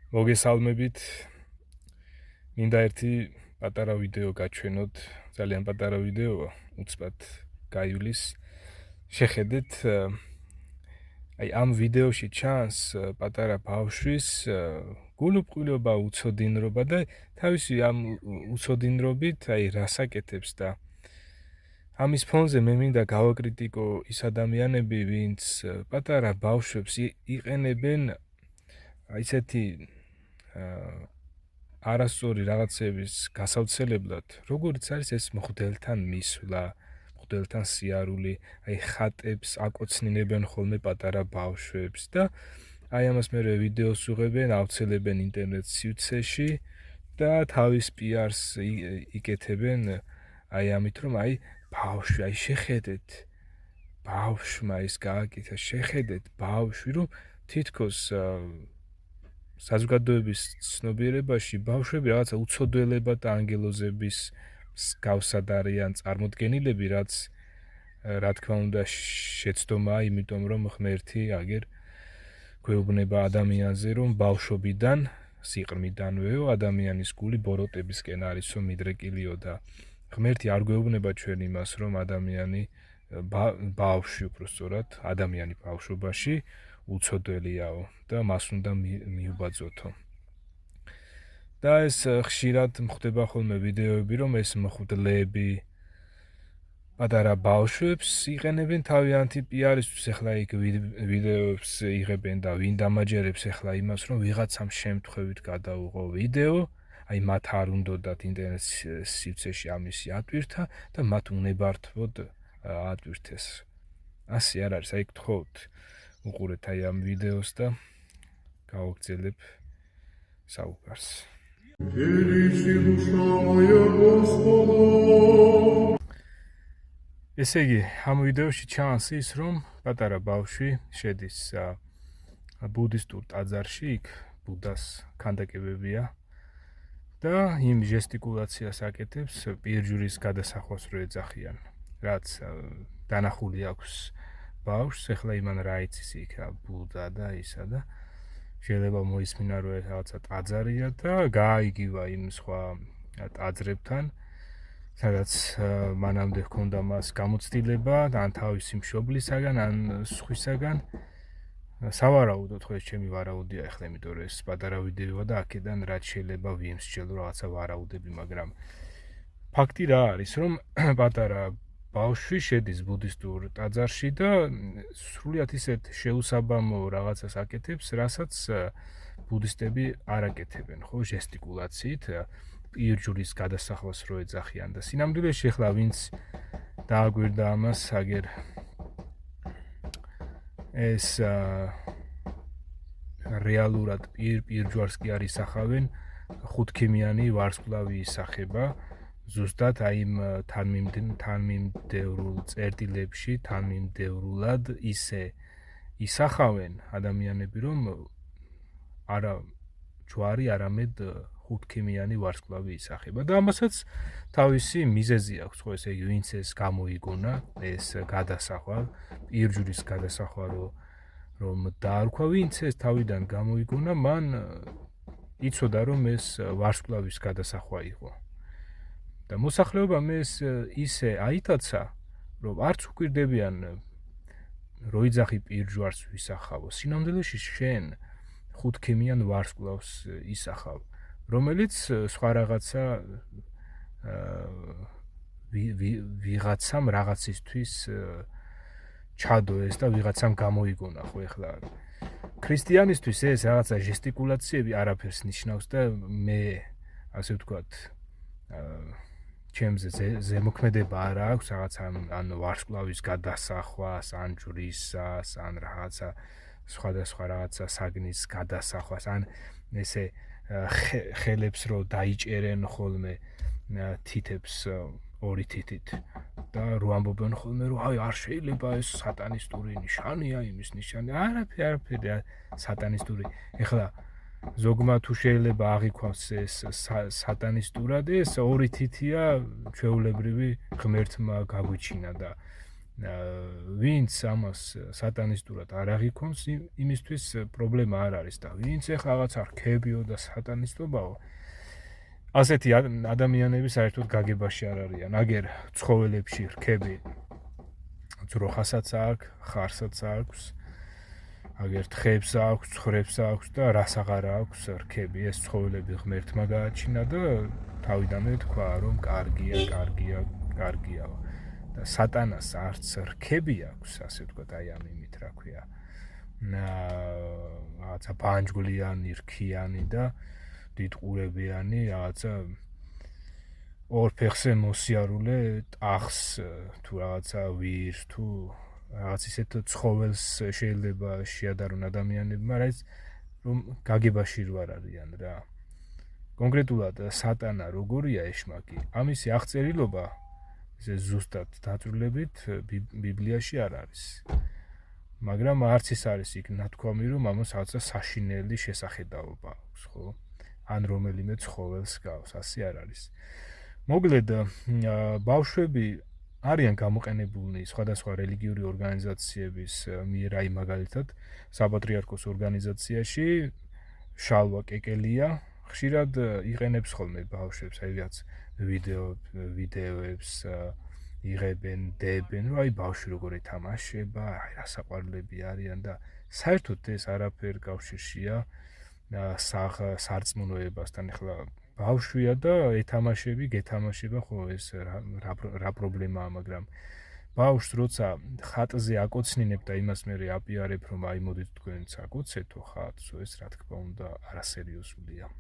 მოგესალმებით. მინდა ერთი პატარა ვიდეო გაჩვენოთ, ძალიან პატარა ვიდეოა, უცბად გაივლის. შეხედეთ, აი ამ ვიდეოში ჩანს პატარა ბავშვის გულუბრყვილობა, უცოდინრობა და თავისი ამ უცოდინრობით აი რას აკეთებს და ამის ფონზე მე მინდა გავაკრიტიკო ის ადამიანები, ვინც პატარა ბავშვებს იყენებენ ისეთი არასწორი რაღაცების გასავრცელებლად, როგორც არის ეს მღვდელთან მისვლა, მღვდელთან სიარული, აი ხატებს აკოცნინებენ ხოლმე პატარა ბავშვებს და აი ამას მერე ვიდეოს უღებენ, ავრცელებენ ინტერნეტ სივრცეში და თავის პიარს იკეთებენ აი ამით, რომ აი ბავშვი, აი შეხედეთ, ბავშვმა ის გააკეთა, შეხედეთ ბავშვი, რომ თითქოს საზოგადოების ცნობიერებაში ბავშვები რაღაცა უცოდველება და ანგელოზების მსგავსად არიან წარმოდგენილები, რაც რა თქმა უნდა შეცდომაა, იმიტომ რომ ღმერთი აგერ გვეუბნება ადამიანზე, რომ ბავშვობიდან, სიყრმიდანვეო ადამიანის გული ბოროტებისკენ არისო მიდრეკილიო და ღმერთი არ გვეუბნება ჩვენ იმას, რომ ადამიანი ბავშვი უფრო სწორად, ადამიანი ბავშვობაში უცოდველიაო და მას უნდა მიუბაძოთო. და ეს ხშირად ხდება ხოლმე ვიდეოები, რომ ეს მღვდლები პატარა ბავშვებს იყენებენ თავიანთი პიარისთვის, ახლა იქ ვიდეოებს იღებენ და ვინ დამაჯერებს ახლა იმას, რომ ვიღაცამ შემთხვევით გადაუღო ვიდეო, აი მათ არ უნდათ ინტერნეტ სივრცეში ამისი ატვირთა და მათ უნებართვოდ ატვირთეს. ასე არ არის, აი გთხოვთ უყურეთ აი ამ ვიდეოს და გავაგრძელებ საუბარს. ესე იგი, ამ ვიდეოში ჩანს ის, რომ პატარა ბავშვი შედის ბუდისტურ ტაძარში, იქ ბუდას ქანდაკებებია და იმ ჟესტიკულაციას აკეთებს პირჯვრის გადასახვას რო ეძახიან, რაც დანახული აქვს ბავშვს, ახლა იმან რა იცის იქ ბუდა და ისა და შეიძლება მოისმინა რომ ეს რაღაცა ტაძარია და გააიგივა იმ სხვა ტაძრებთან, სადაც მანამდე ჰქონდა მას გამოცდილება ან თავისი მშობლისაგან, ან სხვისაგან. სავარაუდოდ ხო ეს ჩემი ვარაუდია ახლა, იმიტომ რომ ეს პატარა ვიდეოა და აქედან რაც შეიძლება ვიმსჯელო რაღაცა ვარაუდები, მაგრამ ფაქტი რა არის, რომ პატარა ბავშვი შედის ბუდისტურ ტაძარში და სრულიად ისეთ შეუსაბამო რაღაცას აკეთებს, რასაც ბუდისტები არ აკეთებენ, ხო, ჟესტიკულაციით, პირჯვრის გადასახვას რო ეძახიან და სინამდვილეში ახლა ვინც დააგვირდა ამას, აგერ ეს რეალურად პირჯვარს კი არ ისახავენ, ხუთქიმიანი ვარსკვლავი ისახება, ზუსტად აი იმ თანმიმდევრულ წერტილებში, თანმიმდევრულად ისე ისახავენ ადამიანები, რომ არა ჯვარი, არამედ ხუთქიმიანი ვარსკვლავი ისახება და ამასაც თავისი მიზეზი აქვს, ხო, ესე იგი, ვინც ეს გამოიგონა, ეს გადასახვა, პირჯვრის გადასახვა რომ დაარქვა, ვინც ეს თავიდან გამოიგონა, მან იცოდა, რომ ეს ვარსკვლავის გადასახვა იყო. და მოსახლეობამ ეს ისე აიტაცა, რომ არც უკვირდებიან რო იძახი პირჯვარს ვისახავო, სინამდვილეში შენ ხუთქიმიან ვარსკვლავს ისახავ, რომელიც სხვა რაღაცა ვიღაცამ რაღაცისთვის ჩადო ეს და ვიღაცამ გამოიგონა, ხო, ახლა ქრისტიანისთვის ეს რაღაცა ჟესტიკულაციები არაფერს ნიშნავს და მე ასე ვთქვათ ჩემზე ზემოქმედება არ აქვს რაღაცა ან ვარსკვლავის გადასახვას, ან ჯვრისას, ან რაღაცა სხვადასხვა რაღაცა საგნის გადასახვას, ან ესე ხელებს რო დაიჭერენ ხოლმე თითებს ორი თითით და რო ამბობენ ხოლმე რომ აი არ შეიძლება ეს სატანისტური ნიშანია, იმის ნიშანი, არაფერი სატანისტური. ეხლა ზოგმა თუ შეიძლება აღიქვამს ეს სატანისტურად, ეს ორი თითია ჩვეულებრივი ღმერთმა გაგვიჩინა და ვინც ამას სატანისტურად არ აღიქონს, იმისთვის პრობლემა არ არის და ვინც ეხლა რაღაცა რქებიო და სატანისტობაო, ასეთი ადამიანები საერთოდ გაგებაში არ არიან. აგერ ცხოველებში რქები ძროხასაც აქვს, ხარსაც აქვს, აგერ თხებს აქვს, ცხვრებს აქვს და რას აღარ აქვს რქები. ეს ცხოველები ღმერთმა გააჩინა და თავიდანვე თქვა, რომ კარგია. და სატანას არც რქები აქვს, ასე ვთქვათ, აი ამ იმით, რა ქვია, რაღაცა ბანჯგვლიანი, რქიანი და დიდყურებიანი, რაღაცა ორ ფეხზე მოსიარულე ტახს თუ რაღაცა ვირს თუ რაღაც ისეთ ცხოველს შეიძლება შეადარონ ადამიანები, მაგრამ ეს რომ გაგებაში არ არიან რა. კონკრეტულად სატანა როგორია ეშმაკი, ამისი აღწერილობა ესე ზუსტად დაწვრილებით ბიბლიაში არ არის. მაგრამ არც ის არის იქ ნათქვამი, რომ ამას რაღაცა საშინელი შესახედაობა აქვს, ხო? ან რომელიმე ცხოველს გავს, ასე არ არის. მოკლედ, ბავშვები არიან გამოყენებულნი სხვადასხვა რელიგიური ორგანიზაციების მიერ, აი მაგალითად, საპატრიარქოს ორგანიზაციაში შალვა კეკელია ხშირად იყენებს ხოლმე ბავშვებს, აი რაც ვიდეოებს იღებენ, დებენ, რომ აი ბავშვი როგორ ეთამაშება, აი რა საყვარლები არიან და საერთოდ ეს არაფერ კავშირშია სარწმუნოებასთან. ახლა ბავშვია და ეთამაშები, გეთამაშება, ხო ეს რა პრობლემაა, მაგრამ ბავშვს როცა ხატზე აკოცნინებ და იმას მე აპიარებ, რომ აი მოდით თქვენც აკოცეთო ხატს, ეს რა თქმა უნდა არასერიოზულია.